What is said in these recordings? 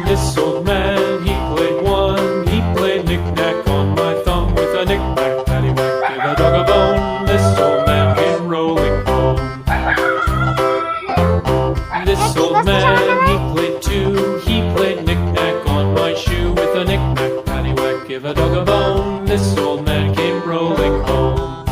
This old man, he played one. He played knick-knack on my thumb with a knick-knack, paddywhack, give a dog a bone. This old man came rolling home. This old man, he played two. He played knick-knack on my shoe with a knick-knack, paddywhack, give a dog a bone. This old man came rolling home.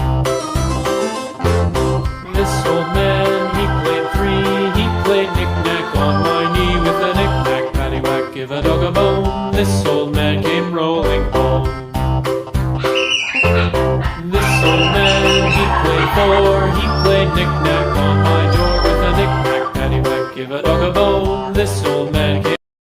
This old man, he played three. He played knick-knack on my knee with a knick-knack, paddywhack, give a dog a bone. This old man came rolling home. This old man, he played four. He played knick-knack on my door with a knick-knack, paddywhack, give a dog a bone. This old man came